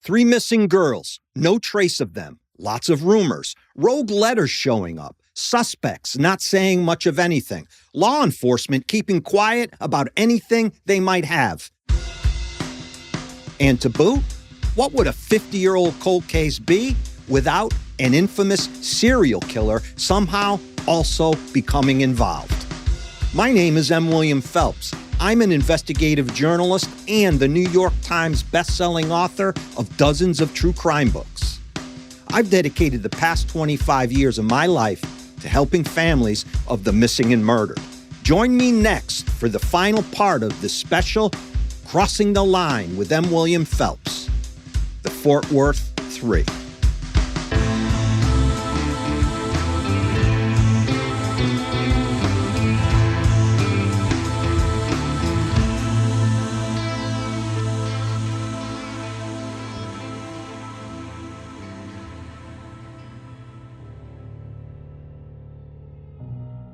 3 missing girls, no trace of them, lots of rumors, rogue letters showing up, suspects not saying much of anything, law enforcement keeping quiet about anything they might have. And to boot, what would a 50-year-old cold case be without an infamous serial killer somehow also becoming involved? My name is M. William Phelps. I'm an investigative journalist and the New York Times best-selling author of dozens of true crime books. I've dedicated the past 25 years of my life to helping families of the missing and murdered. Join me next for the final part of this special Crossing the Line with M. William Phelps, the Fort Worth 3.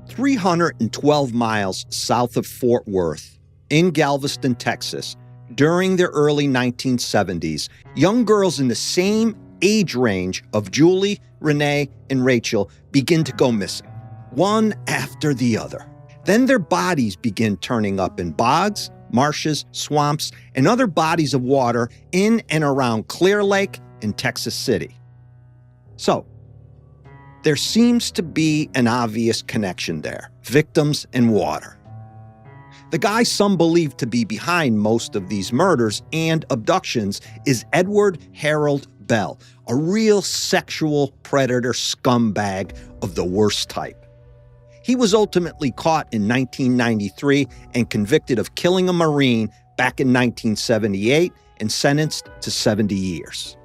"312 miles south of Fort Worth, in Galveston, Texas, during the early 1970s, young girls in the same age range of Julie, Renee, and Rachel begin to go missing, one after the other. Then their bodies begin turning up in bogs, marshes, swamps, and other bodies of water in and around Clear Lake and Texas City. So, there seems to be an obvious connection there, victims and water. The guy some believe to be behind most of these murders and abductions is Edward Harold Bell, a real sexual predator scumbag of the worst type. He was ultimately caught in 1993 and convicted of killing a Marine back in 1978 and sentenced to 70 years.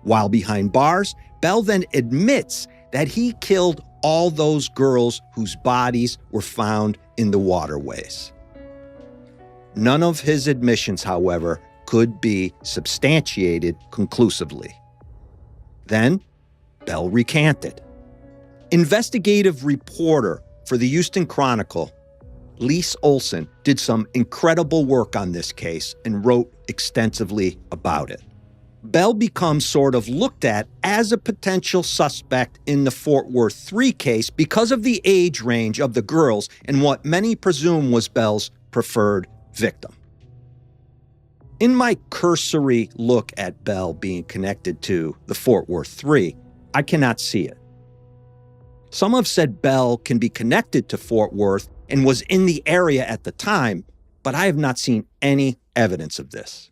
While behind bars, Bell then admits that he killed all those girls whose bodies were found in the waterways. None of his admissions, however, could be substantiated conclusively. Then, Bell recanted. Investigative reporter for the Houston Chronicle, Lise Olson, did some incredible work on this case and wrote extensively about it. Bell becomes sort of looked at as a potential suspect in the Fort Worth 3 case because of the age range of the girls and what many presume was Bell's preferred victim. In my cursory look at Bell being connected to the Fort Worth 3, I cannot see it. Some have said Bell can be connected to Fort Worth and was in the area at the time, but I have not seen any evidence of this.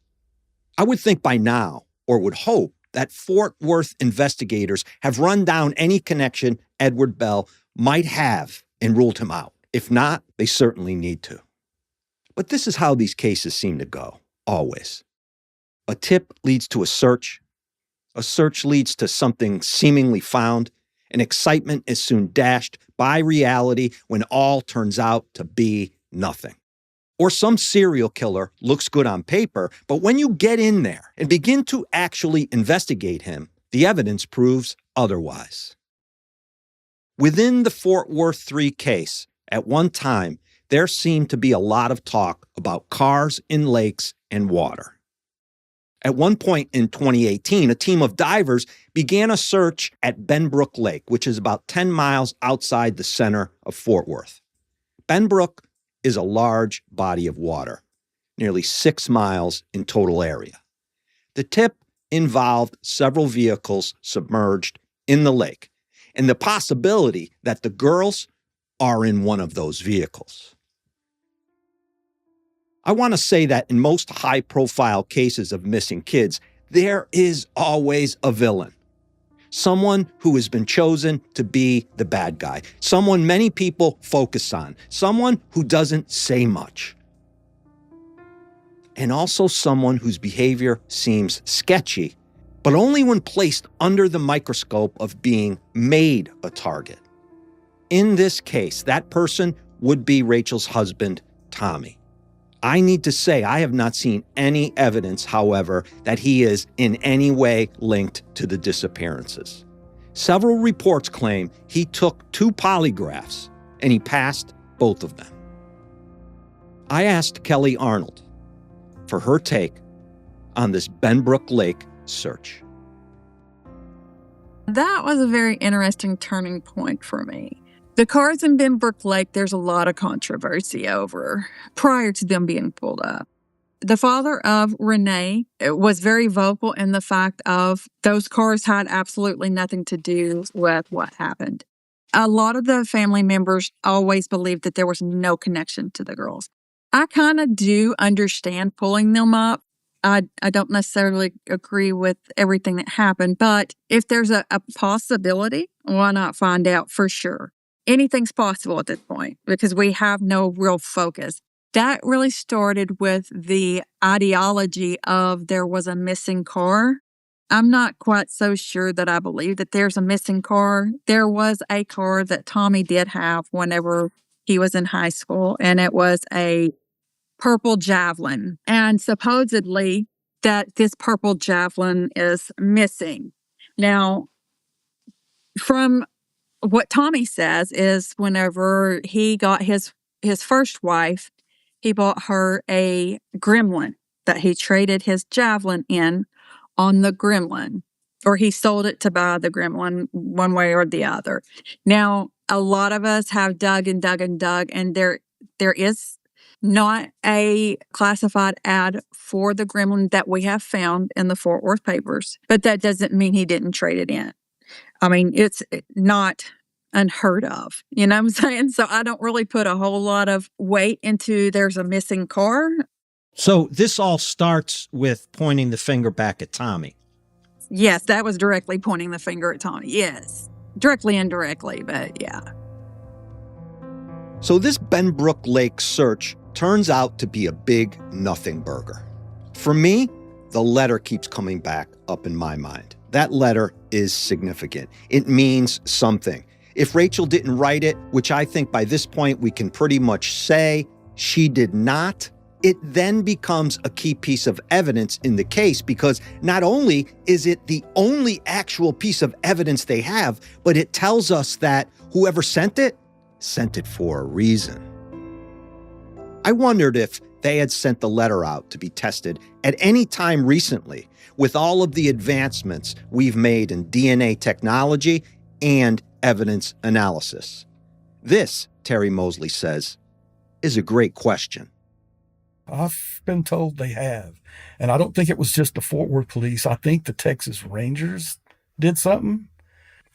I would think by now, or would hope, that Fort Worth investigators have run down any connection Edward Bell might have and ruled him out. If not, they certainly need to. But this is how these cases seem to go, always. A tip leads to a search leads to something seemingly found, and excitement is soon dashed by reality when all turns out to be nothing. Or some serial killer looks good on paper, but when you get in there and begin to actually investigate him, the evidence proves otherwise. Within the Fort Worth 3 case, at one time, there seemed to be a lot of talk about cars in lakes and water. At one point in 2018, a team of divers began a search at Benbrook Lake, which is about 10 miles outside the center of Fort Worth. Benbrook is a large body of water, nearly 6 miles in total area. The tip involved several vehicles submerged in the lake, and the possibility that the girls are in one of those vehicles. I want to say that in most high-profile cases of missing kids, there is always a villain. Someone who has been chosen to be the bad guy. Someone many people focus on. Someone who doesn't say much. And also someone whose behavior seems sketchy, but only when placed under the microscope of being made a target. In this case, that person would be Rachel's husband, Tommy. I need to say I have not seen any evidence, however, that he is in any way linked to the disappearances. Several reports claim he took 2 polygraphs and he passed both of them. I asked Kelly Arnold for her take on this Benbrook Lake search. That was a very interesting turning point for me. The cars in Benbrook Lake, there's a lot of controversy over prior to them being pulled up. The father of Renee was very vocal in the fact of those cars had absolutely nothing to do with what happened. A lot of the family members always believed that there was no connection to the girls. I kind of do understand pulling them up. I don't necessarily agree with everything that happened, but if there's a possibility, why not find out for sure? Anything's possible at this point because we have no real focus. That really started with the ideology of there was a missing car. I'm not quite so sure that I believe that there's a missing car. There was a car that Tommy did have whenever he was in high school, and it was a purple Javelin. And supposedly that this purple Javelin is missing. Now, from what Tommy says is whenever he got his first wife, he bought her a Gremlin that he traded his Javelin in on the Gremlin, or he sold it to buy the Gremlin one way or the other. Now, a lot of us have dug and dug and dug, and there is not a classified ad for the Gremlin that we have found in the Fort Worth papers, but that doesn't mean he didn't trade it in. I mean, it's not unheard of, you know what I'm saying? So I don't really put a whole lot of weight into there's a missing car. So this all starts with pointing the finger back at Tommy. Yes, that was directly pointing the finger at Tommy. Yes, directly, indirectly, but yeah. So this Benbrook Lake search turns out to be a big nothing burger. For me, the letter keeps coming back up in my mind. That letter is significant. It means something. If Rachel didn't write it, which I think by this point we can pretty much say she did not, it then becomes a key piece of evidence in the case because not only is it the only actual piece of evidence they have, but it tells us that whoever sent it for a reason. I wondered if they had sent the letter out to be tested at any time recently with all of the advancements we've made in DNA technology and evidence analysis. This, Terry Mosley says, is a great question. I've been told they have. And I don't think it was just the Fort Worth police. I think the Texas Rangers did something.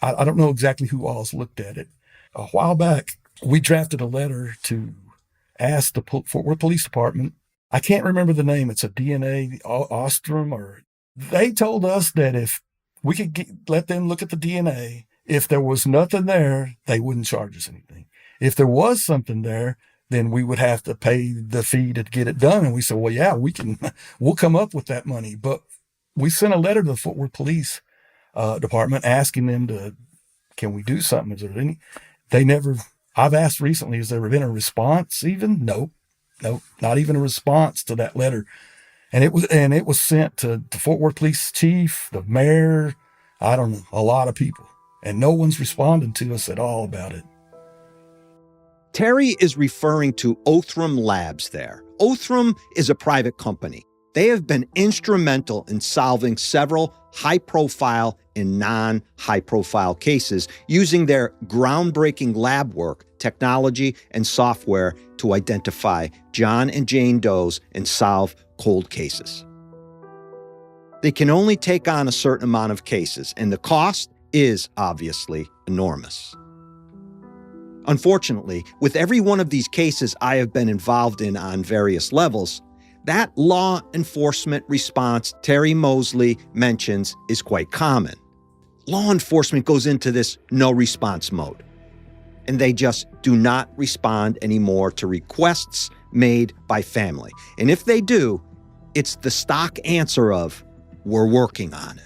I don't know exactly who else looked at it. A while back, we drafted a letter to ask the Fort Worth Police Department. I can't remember the name. It's a DNA Ostrom, or they told us that if we could let them look at the DNA, if there was nothing there, they wouldn't charge us anything. If there was something there, then we would have to pay the fee to get it done. And we said, well, yeah, we'll come up with that money. But we sent a letter to the Fort Worth Police Department asking them can we do something? Is there any? They never. I've asked recently, has there been a response even? Nope, not even a response to that letter. And it was sent to the Fort Worth Police Chief, the mayor, I don't know, a lot of people. And no one's responding to us at all about it. Terry is referring to Othram Labs there. Othram is a private company. They have been instrumental in solving several high-profile and non-high-profile cases using their groundbreaking lab work, technology, and software to identify John and Jane Does and solve cold cases. They can only take on a certain amount of cases, and the cost is obviously enormous. Unfortunately, with every one of these cases I have been involved in on various levels, that law enforcement response Terry Mosley mentions is quite common. Law enforcement goes into this no response mode, and they just do not respond anymore to requests made by family. And if they do, it's the stock answer of, we're working on it.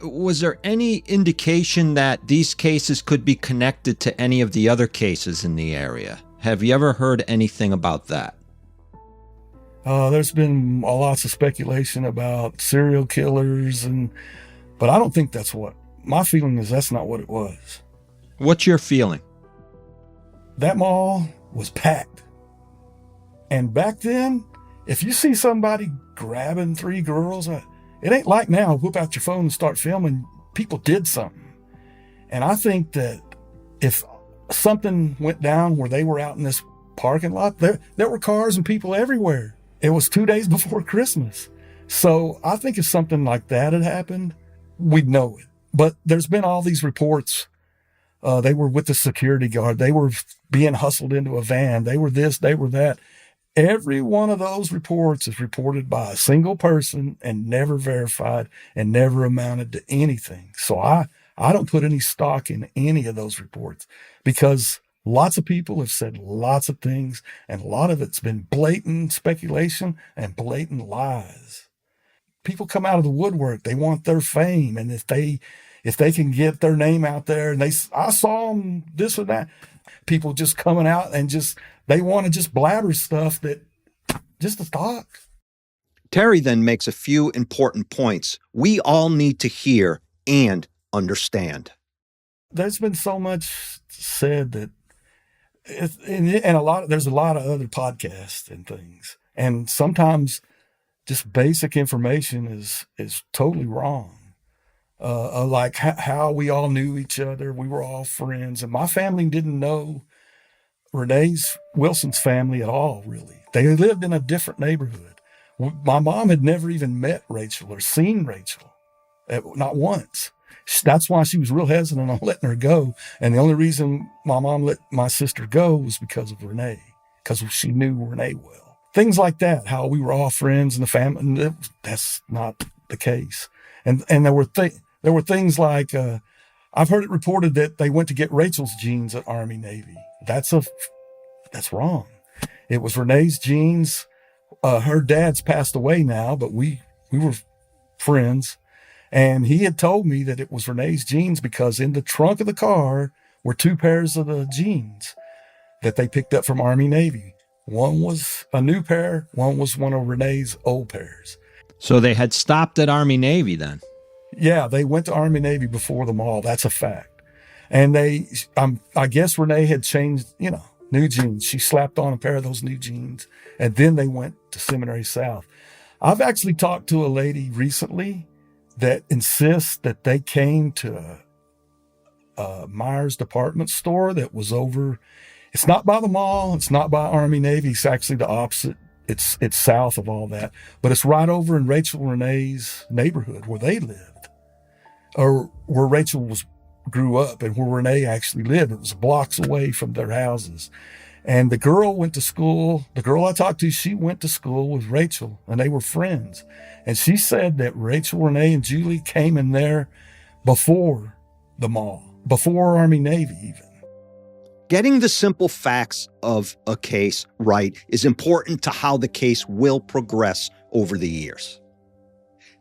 Was there any indication that these cases could be connected to any of the other cases in the area? Have you ever heard anything about that? There's been lots of speculation about serial killers, but I don't think that's my feeling is that's not what it was. What's your feeling? That mall was packed. And back then, if you see somebody grabbing 3 girls, It ain't like now, whip out your phone and start filming. People did something. And I think that if something went down where they were out in this parking lot, there were cars and people everywhere. It was 2 days before Christmas. So I think if something like that had happened, we'd know it. But there's been all these reports. They were with the security guard. They were being hustled into a van. They were this, they were that. Every one of those reports is reported by a single person and never verified and never amounted to anything. So I don't put any stock in any of those reports because lots of people have said lots of things, and a lot of it's been blatant speculation and blatant lies. People come out of the woodwork. They want their fame. And if they can get their name out there and I saw them this or that, people just coming out and they want to just blabber stuff that just a talk. Terry then makes a few important points we all need to hear and understand. There's been so much said that, there's a lot of other podcasts and things. And sometimes just basic information is totally wrong. Like how we all knew each other. We were all friends. And my family didn't know Wilson's family at all, really. They lived in a different neighborhood. My mom had never even met Rachel or seen Rachel, not once. That's why she was real hesitant on letting her go. And the only reason my mom let my sister go was because of Renee, because she knew Renee well. Things like that, how we were all friends in the family. And that's not the case. And there were things like, I've heard it reported that they went to get Rachel's jeans at Army Navy. That's wrong. It was Renee's jeans. Her dad's passed away now, but we were friends. And he had told me that it was Renee's jeans because in the trunk of the car were 2 pairs of the jeans that they picked up from Army Navy. One was a new pair. One was one of Renee's old pairs. So they had stopped at Army Navy then? Yeah, they went to Army Navy before the mall. That's a fact. And I guess Renee had changed, new jeans. She slapped on a pair of those new jeans, and then they went to Seminary South. I've actually talked to a lady recently that insists that they came to a Myers department store that was over. It's not by the mall. It's not by Army Navy. It's actually the opposite. It's south of all that, but it's right over in Rachel and Renee's neighborhood where they lived, or where Rachel grew up and where Renee actually lived. It was blocks away from their houses. And the girl went to school. The girl I talked to, she went to school with Rachel and they were friends. And she said that Rachel, Renee, and Julie came in there before the mall, before Army Navy even. Getting the simple facts of a case right is important to how the case will progress over the years.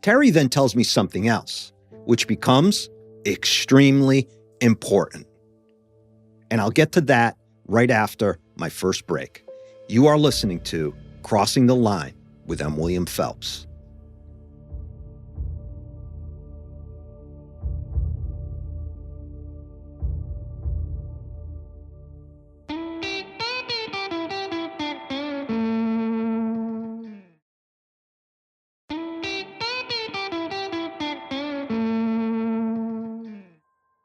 Terry then tells me something else, which becomes extremely important. And I'll get to that right after my first break. You are listening to Crossing the Line with M. William Phelps.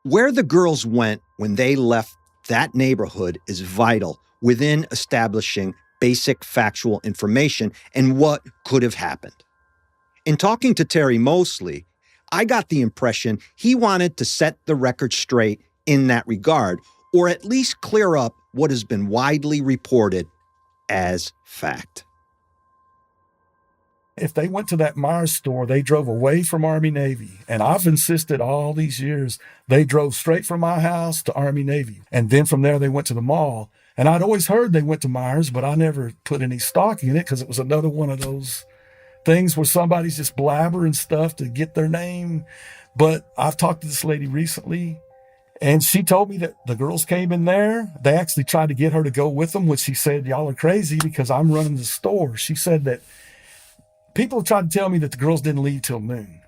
Where the girls went when they left that neighborhood is vital within establishing basic factual information and what could have happened. In talking to Terry Mosley, I got the impression he wanted to set the record straight in that regard, or at least clear up what has been widely reported as fact. If they went to that Myers store, they drove away from Army Navy. And I've insisted all these years, they drove straight from my house to Army Navy. And then from there, they went to the mall. And I'd always heard they went to Myers, but I never put any stock in it because it was another one of those things where somebody's just blabbering stuff to get their name. But I've talked to this lady recently, and she told me that the girls came in there. They actually tried to get her to go with them, which she said, y'all are crazy because I'm running the store. She said that people tried to tell me that the girls didn't leave till noon.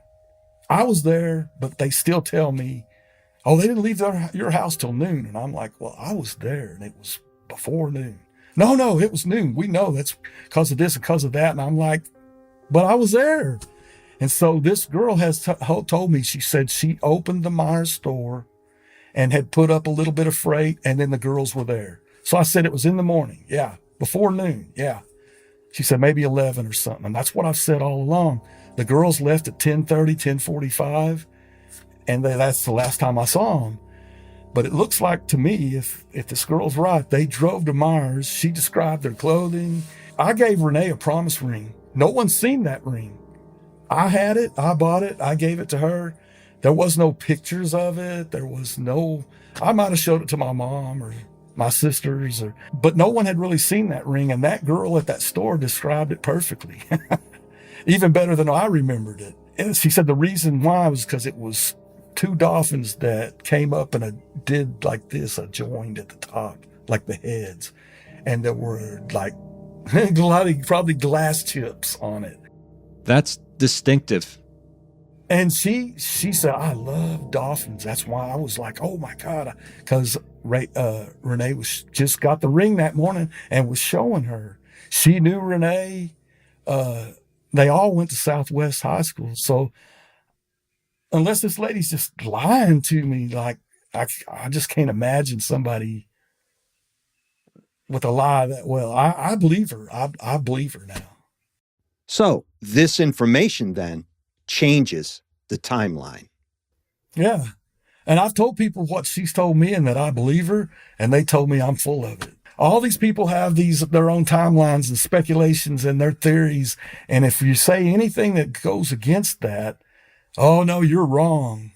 I was there, but they still tell me, oh, they didn't leave your house till noon. And I'm like, well, I was there, and it was before noon. No, it was noon. We know that's because of this and because of that. And I'm like, but I was there. And so this girl has told me, she said she opened the Myers store and had put up a little bit of freight, and then the girls were there. So I said it was in the morning. Yeah. Before noon. Yeah. She said maybe 11 or something. And that's what I've said all along. The girls left at 10:30, 10:45, and that's the last time I saw them. But it looks like to me, if this girl's right, they drove to Myers. She described their clothing. I gave Renee a promise ring. No one's seen that ring. I had it. I bought it. I gave it to her. There was no pictures of it. There was no, I might have showed it to my mom or my sisters, but no one had really seen that ring. And that girl at that store described it perfectly, even better than I remembered it. And she said the reason why was because it was two dolphins that came up and did like this, a joined at the top, like the heads. And there were like probably glass chips on it. That's distinctive. And she said, I love dolphins. That's why I was like, oh my God. Because Renee was just got the ring that morning and was showing her. She knew Renee. They all went to Southwest High School. So unless this lady's just lying to me, like I just can't imagine somebody with a lie that well. I believe her. I believe her now. So this information then changes the timeline. Yeah. And I've told people what she's told me and that I believe her, and they told me I'm full of it. All these people have their own timelines and speculations and their theories. And if you say anything that goes against that, oh no, you're wrong.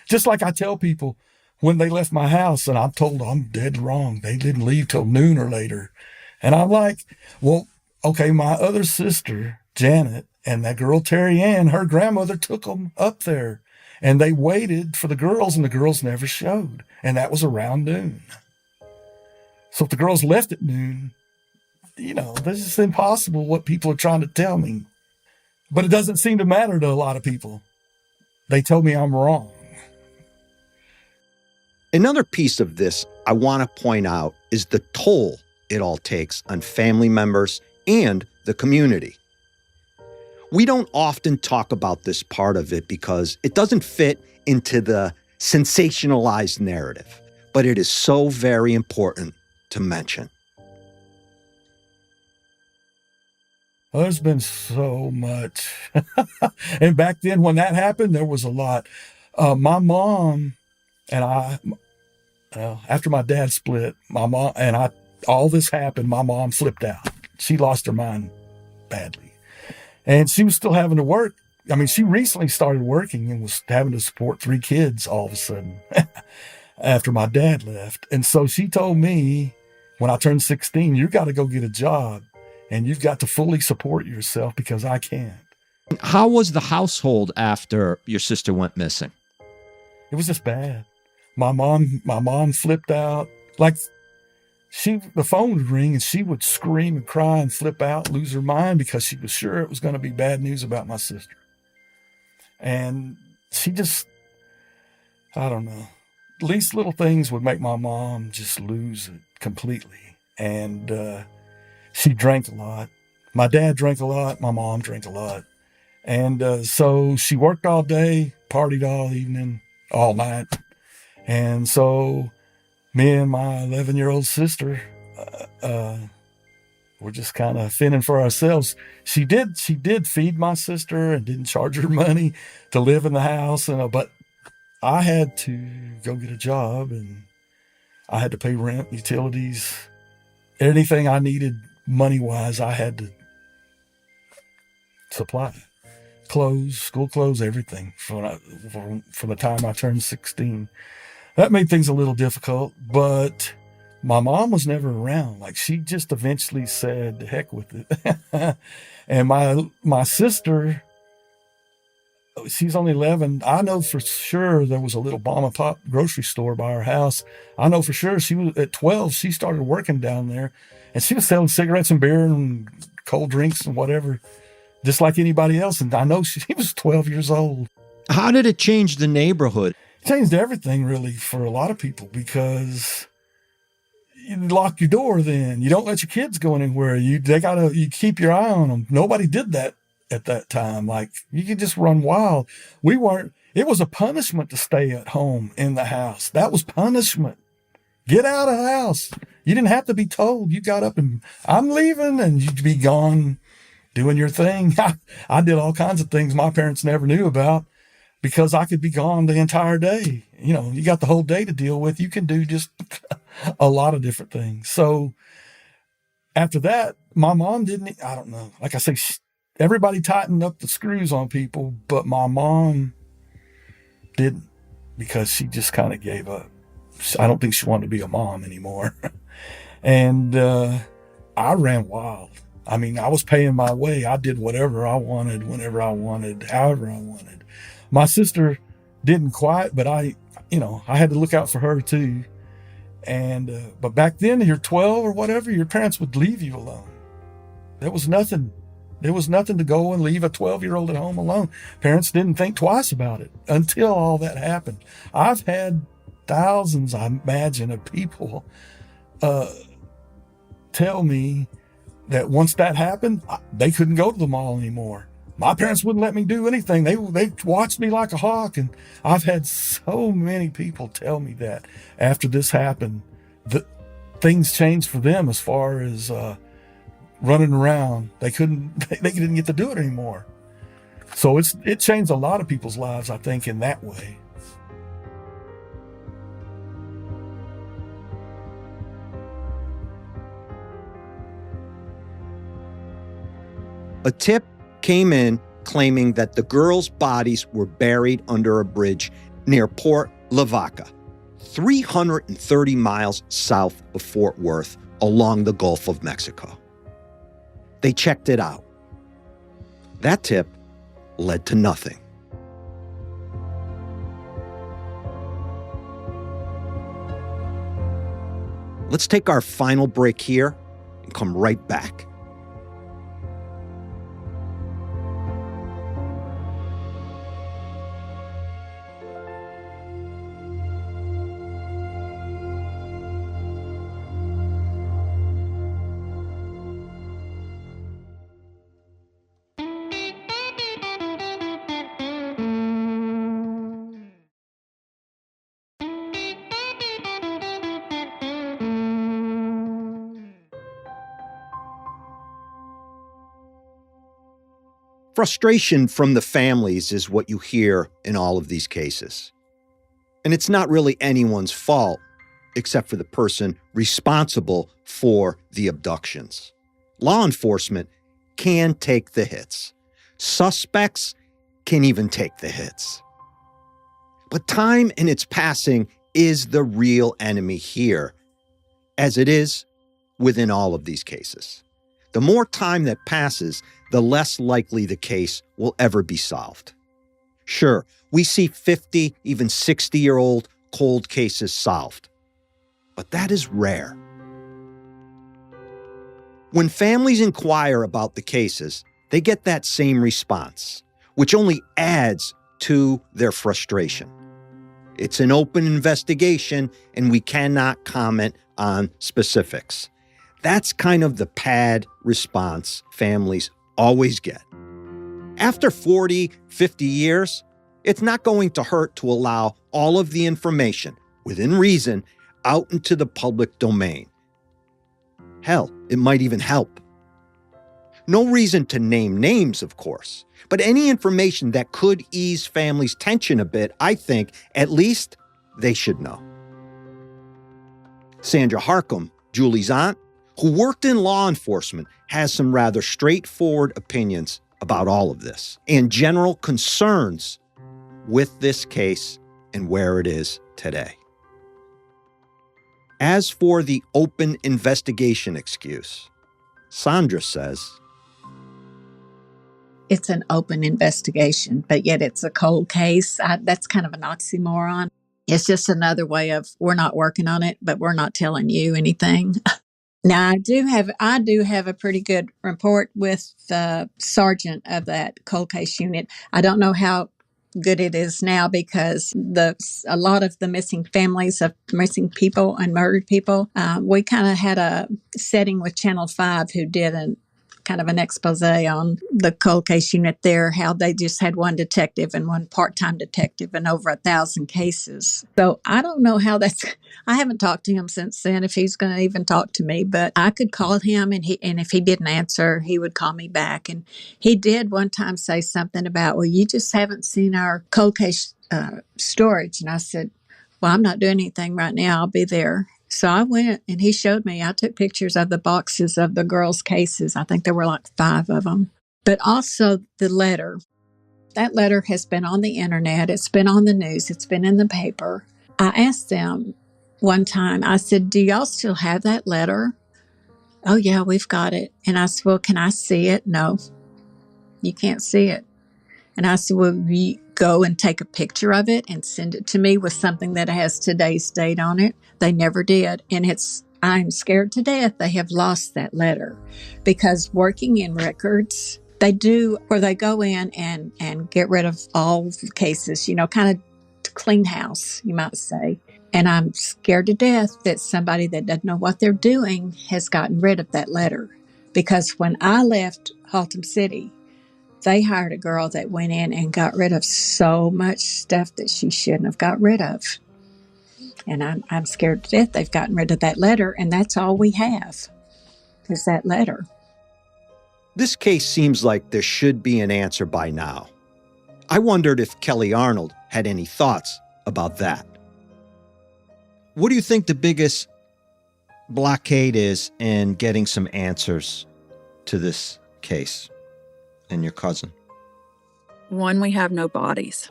Just like I tell people when they left my house and I'm told I'm dead wrong. They didn't leave till noon or later. And I'm like, well, okay, my other sister, Janet, and that girl, Terry Ann, her grandmother took them up there. And they waited for the girls, and the girls never showed. And that was around noon. So if the girls left at noon, this is impossible what people are trying to tell me. But it doesn't seem to matter to a lot of people. They tell me I'm wrong. Another piece of this I want to point out is the toll it all takes on family members and the community. We don't often talk about this part of it because it doesn't fit into the sensationalized narrative, but it is so very important to mention. Well, there's been so much. And back then when that happened, there was a lot. My mom and I, after my dad split, my mom and I, all this happened, my mom flipped out. She lost her mind badly. And she was still having to work. I mean, she recently started working and was having to support 3 kids all of a sudden after my dad left. And so she told me when I turned 16, you got to go get a job and you've got to fully support yourself because I can't. How was the household after your sister went missing? It was just bad. My mom flipped out. Like the phone would ring and she would scream and cry and flip out, lose her mind because she was sure it was going to be bad news about my sister. And she just, I don't know, least little things would make my mom just lose it completely. And she drank a lot. My dad drank a lot. My mom drank a lot. And so she worked all day, partied all evening, all night. And so me and my 11-year-old sister were just kind of fending for ourselves. She did feed my sister and didn't charge her money to live in the house, but I had to go get a job and I had to pay rent, utilities, anything I needed money-wise, I had to supply. Clothes, school clothes, everything from the time I turned 16. That made things a little difficult, but my mom was never around. Like, she just eventually said, the heck with it. And my sister, she's only 11. I know for sure there was a little mom and pop grocery store by her house. I know for sure she was at 12. She started working down there, and she was selling cigarettes and beer and cold drinks and whatever, just like anybody else. And I know she was 12 years old. How did it change the neighborhood? Changed everything really for a lot of people because you lock your door then. You don't let your kids go anywhere. You keep your eye on them. Nobody did that at that time. Like, you could just run wild. It was a punishment to stay at home in the house. That was punishment. Get out of the house. You didn't have to be told. You got up and I'm leaving, and you'd be gone doing your thing. I did all kinds of things my parents never knew about because I could be gone the entire day. You got the whole day to deal with. You can do just a lot of different things. So after that, my mom I don't know. Like I say, everybody tightened up the screws on people, but my mom didn't, because she just kind of gave up. I don't think she wanted to be a mom anymore. And I ran wild. I mean, I was paying my way. I did whatever I wanted, whenever I wanted, however I wanted. My sister didn't quite, but I had to look out for her too. And but back then, you're 12 or whatever, your parents would leave you alone. There was nothing to go and leave a 12-year-old at home alone. Parents didn't think twice about it until all that happened. I've had thousands, I imagine, of people tell me that once that happened, they couldn't go to the mall anymore. My parents wouldn't let me do anything. They watched me like a hawk. And I've had so many people tell me that after this happened, that things changed for them as far as running around. They didn't get to do it anymore. So it changed a lot of people's lives, I think, in that way. A tip came in claiming that the girls' bodies were buried under a bridge near Port Lavaca, 330 miles south of Fort Worth along the Gulf of Mexico. They checked it out. That tip led to nothing. Let's take our final break here and come right back. Frustration from the families is what you hear in all of these cases. And it's not really anyone's fault, except for the person responsible for the abductions. Law enforcement can take the hits. Suspects can even take the hits. But time and its passing is the real enemy here, as it is within all of these cases. The more time that passes, the less likely the case will ever be solved. Sure, we see 50, even 60-year-old cold cases solved, but that is rare. When families inquire about the cases, they get that same response, which only adds to their frustration. It's an open investigation, and we cannot comment on specifics. That's kind of the pad response families always get. After 40, 50 years, it's not going to hurt to allow all of the information, within reason, out into the public domain. Hell, it might even help. No reason to name names, of course, but any information that could ease families' tension a bit, I think, at least they should know. Sandra Harcum, Julie's aunt, who worked in law enforcement, has some rather straightforward opinions about all of this and general concerns with this case and where it is today. As for the open investigation excuse, Sandra says, it's an open investigation, but yet it's a cold case. That's kind of an oxymoron. It's just another way of, we're not working on it, but we're not telling you anything. Now, I do have a pretty good report with the sergeant of that cold case unit. I don't know how good it is now because a lot of the missing families of missing people and murdered people, we kind of had a setting with Channel 5 who did kind of an expose on the cold case unit there, how they just had one detective and one part-time detective and over 1,000 cases. So I don't know how I haven't talked to him since then, if he's going to even talk to me, but I could call him and if he didn't answer, he would call me back. And he did one time say something about, well, you just haven't seen our cold case storage. And I said, well, I'm not doing anything right now. I'll be there. So I went and he showed me. I took pictures of the boxes of the girls' cases. I think there were like 5 of them. But also the letter. That letter has been on the internet. It's been on the news. It's been in the paper. I asked them one time, I said, do y'all still have that letter? Oh, yeah, we've got it. And I said, well, can I see it? No, you can't see it. And I said, well, you go and take a picture of it and send it to me with something that has today's date on it. They never did. And I'm scared to death they have lost that letter, because working in records, they do, where they go in and get rid of all the cases, kind of to clean house, you might say. And I'm scared to death that somebody that doesn't know what they're doing has gotten rid of that letter. Because when I left Haltom City, they hired a girl that went in and got rid of so much stuff that she shouldn't have got rid of. And I'm scared to death they've gotten rid of that letter, and that's all we have is that letter. This case seems like there should be an answer by now. I wondered if Kelly Arnold had any thoughts about that. What do you think the biggest blockade is in getting some answers to this case and your cousin? 1, we have no bodies.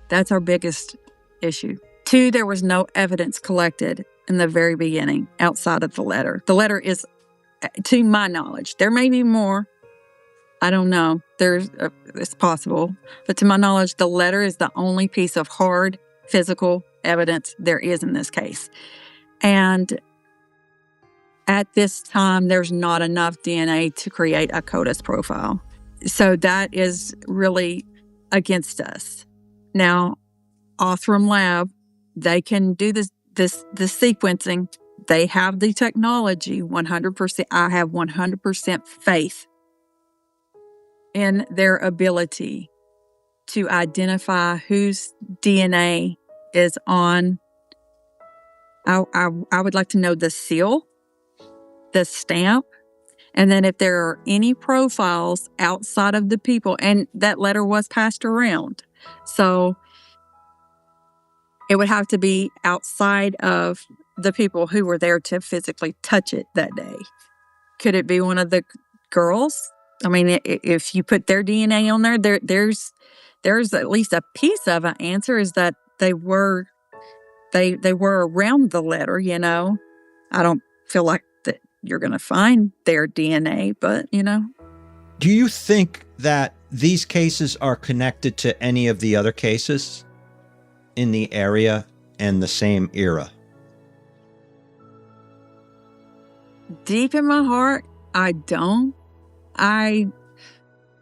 That's our biggest issue. 2, there was no evidence collected in the very beginning outside of the letter. The letter is, to my knowledge, there may be more. I don't know. It's possible. But to my knowledge, the letter is the only piece of hard physical evidence there is in this case. And at this time, there's not enough DNA to create a CODIS profile. So that is really against us. Now, Othram Lab, they can do this sequencing. They have the technology, 100%. I have 100% faith in their ability to identify whose DNA is on. I would like to know the seal, the stamp, and then if there are any profiles outside of the people, and that letter was passed around. So it would have to be outside of the people who were there to physically touch it that day. Could it be one of the girls? I mean, if you put their DNA on there, there's at least a piece of an answer, is that they were around the letter, I don't feel like that you're going to find their DNA, but, Do you think that these cases are connected to any of the other cases in the area and the same era? Deep in my heart, I don't. I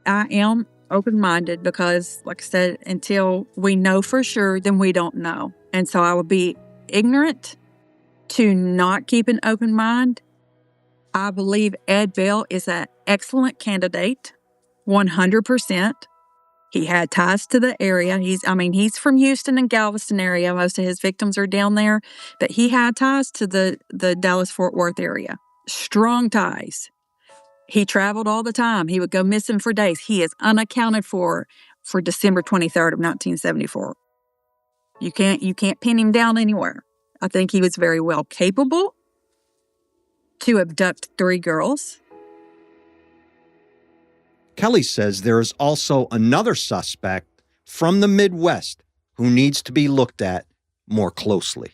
am open-minded because, like I said, until we know for sure, then we don't know. And so I would be ignorant to not keep an open mind. I believe Ed Bell is an excellent candidate, 100%. He had ties to the area. He's from Houston and Galveston area. Most of his victims are down there, but he had ties to the Dallas-Fort Worth area. Strong ties. He traveled all the time. He would go missing for days. He is unaccounted for December 23rd of 1974. You can't pin him down anywhere. I think he was very well capable to abduct 3 girls. Kelly says there is also another suspect from the Midwest who needs to be looked at more closely.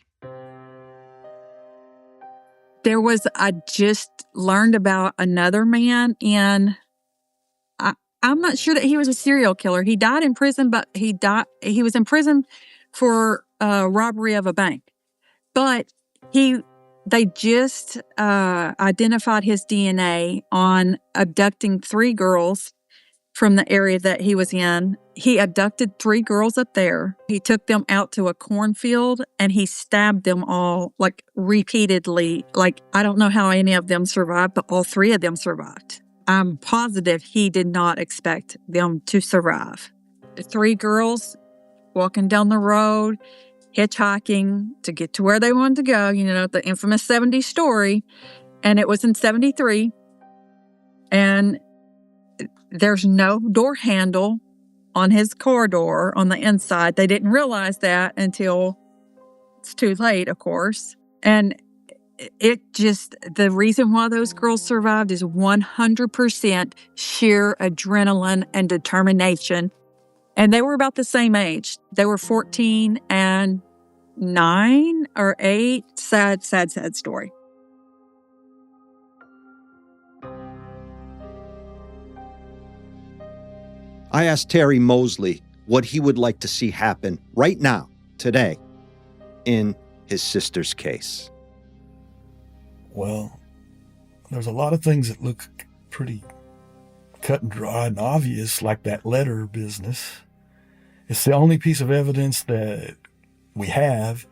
I just learned about another man I'm not sure that he was a serial killer. He died in prison, but he was in prison for robbery of a bank. But they just identified his DNA on abducting 3 girls from the area that he was in. He abducted 3 girls up there. He took them out to a cornfield and he stabbed them all, like, repeatedly. Like, I don't know how any of them survived, but all 3 of them survived. I'm positive he did not expect them to survive. The 3 girls walking down the road, hitchhiking to get to where they wanted to go, the infamous 70s story. And it was in 73. And there's no door handle on his car door on the inside. They didn't realize that until it's too late, of course. And the reason why those girls survived is 100% sheer adrenaline and determination. And they were about the same age. They were 14 and 9 or 8. Sad, sad, sad story. I asked Terry Mosley what he would like to see happen right now, today, in his sister's case. Well, there's a lot of things that look pretty cut and dry and obvious, like that letter business. It's the only piece of evidence that we have,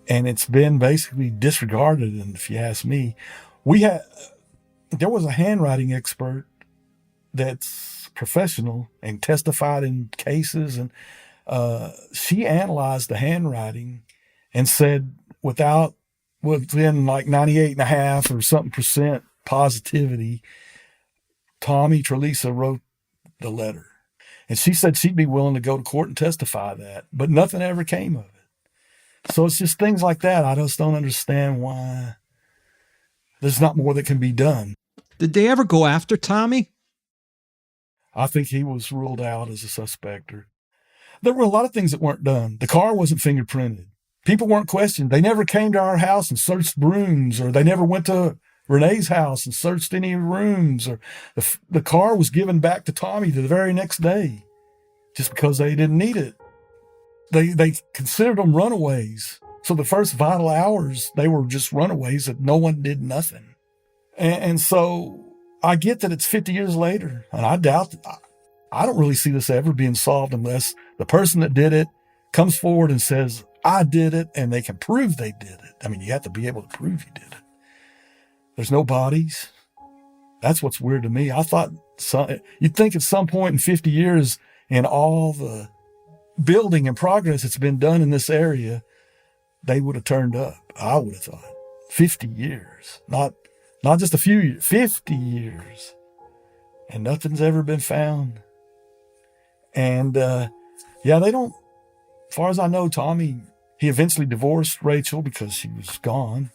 and it's been basically disregarded. And if you ask me, there was a handwriting expert that's professional and testified in cases, and she analyzed the handwriting and said within like 98.5 or something percent positivity, Tommy Trelisa wrote the letter. And she said she'd be willing to go to court and testify that, but nothing ever came of it. So it's just things like that. I just don't understand why there's not more that can be done. Did they ever go after Tommy? I think he was ruled out as a suspect. There were a lot of things that weren't done. The car wasn't fingerprinted. People weren't questioned. They never came to our house and searched rooms, or they never went to Renee's house and searched any rooms, or the car was given back to Tommy the very next day just because they didn't need it. They considered them runaways. So the first vital hours, they were just runaways that no one did nothing. And so I get that it's 50 years later, and I doubt that. I don't really see this ever being solved unless the person that did it comes forward and says, I did it, and they can prove they did it. I mean, you have to be able to prove you did it. There's no bodies. That's what's weird to me. I thought you'd think at some point in 50 years, in all the building and progress that's been done in this area, they would have turned up. I would have thought 50 years, not just a few years, 50 years, and nothing's ever been found. And they don't. As far as I know, Tommy, he eventually divorced Rachel because she was gone,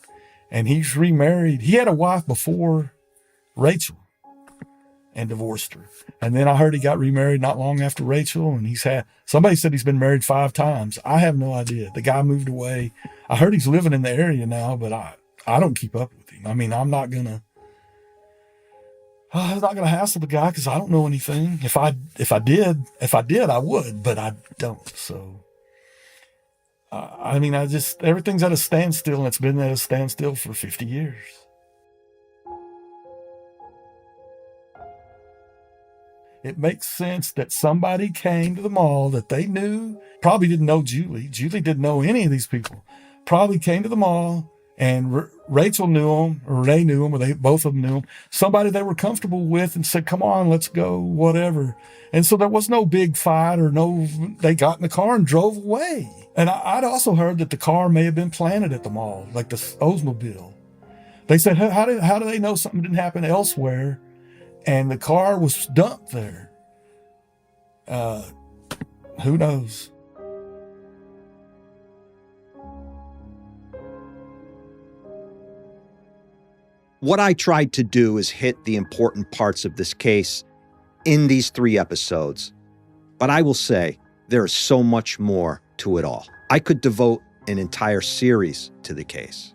and he's remarried. He had a wife before Rachel and divorced her. And then I heard he got remarried not long after Rachel, and somebody said he's been married 5 times. I have no idea. The guy moved away. I heard he's living in the area now, but I don't keep up with him. I mean, I'm not gonna hassle the guy because I don't know anything. If I did, I would, but I don't. So, everything's at a standstill, and it's been at a standstill for 50 years. It makes sense that somebody came to the mall that they knew, probably didn't know Julie. Julie didn't know any of these people. Probably came to the mall, and Rachel knew them, or Renee knew them, or both of them knew them. Somebody they were comfortable with and said, come on, let's go, whatever. And so there was no big fight they got in the car and drove away. And I'd also heard that the car may have been planted at the mall, like the Oldsmobile. They said, how do they know something didn't happen elsewhere? And the car was dumped there. Who knows? What I tried to do is hit the important parts of this case in these 3 episodes. But I will say, there is so much more to it all. I could devote an entire series to the case.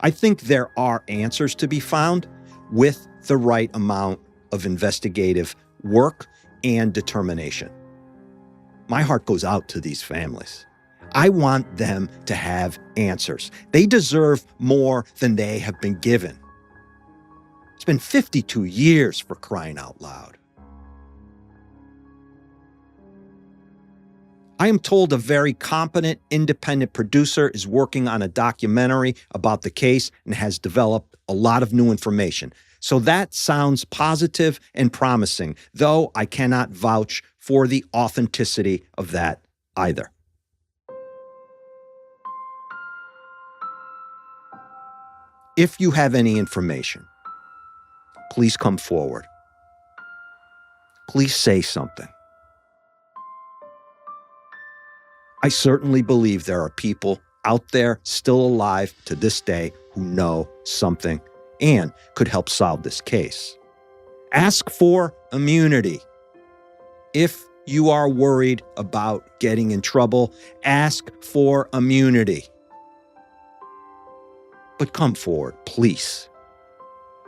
I think there are answers to be found with the right amount of investigative work and determination. My heart goes out to these families. I want them to have answers. They deserve more than they have been given. It's been 52 years, for crying out loud. I am told a very competent, independent producer is working on a documentary about the case and has developed a lot of new information. So that sounds positive and promising, though I cannot vouch for the authenticity of that either. If you have any information, please come forward. Please say something. I certainly believe there are people out there still alive to this day who know something and could help solve this case. Ask for immunity. If you are worried about getting in trouble, ask for immunity. But come forward, please.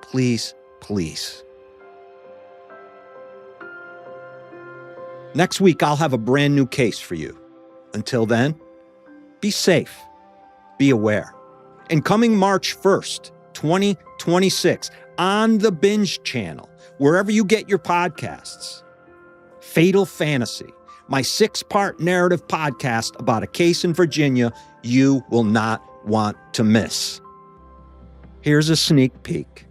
Please, please. Next week, I'll have a brand new case for you. Until then, be safe, be aware. And coming March 1st, 2026, on the Binge channel, wherever you get your podcasts, Fatal Fantasy, my 6-part narrative podcast about a case in Virginia you will not want to miss. Here's a sneak peek.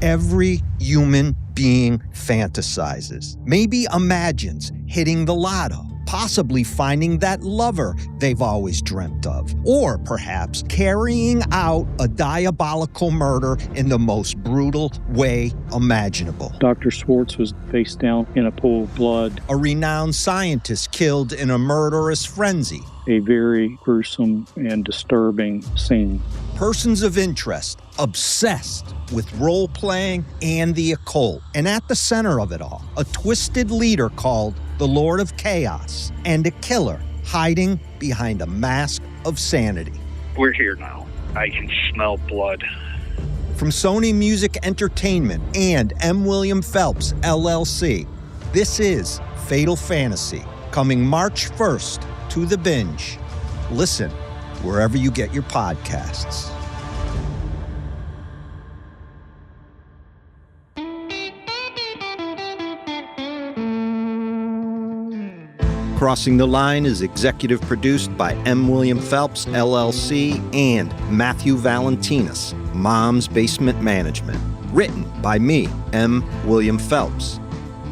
Every human being fantasizes, maybe imagines hitting the lotto, possibly finding that lover they've always dreamt of, or perhaps carrying out a diabolical murder in the most brutal way imaginable. Dr. Schwartz was face down in a pool of blood. A renowned scientist killed in a murderous frenzy. A very gruesome and disturbing scene. Persons of interest, obsessed with role-playing and the occult. And at the center of it all, a twisted leader called the Lord of Chaos, and a killer hiding behind a mask of sanity. We're here now. I can smell blood. From Sony Music Entertainment and M. William Phelps, LLC, this is Fatal Fantasy, coming March 1st to the Binge. Listen wherever you get your podcasts. Crossing the Line is executive produced by M. William Phelps, LLC, and Matthew Valentinus, Mom's Basement Management. Written by me, M. William Phelps.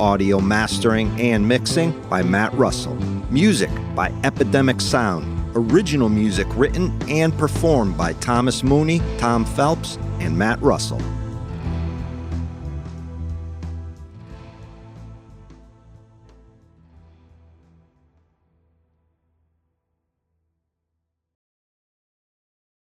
Audio mastering and mixing by Matt Russell. Music by Epidemic Sound. Original music written and performed by Thomas Mooney, Tom Phelps, and Matt Russell.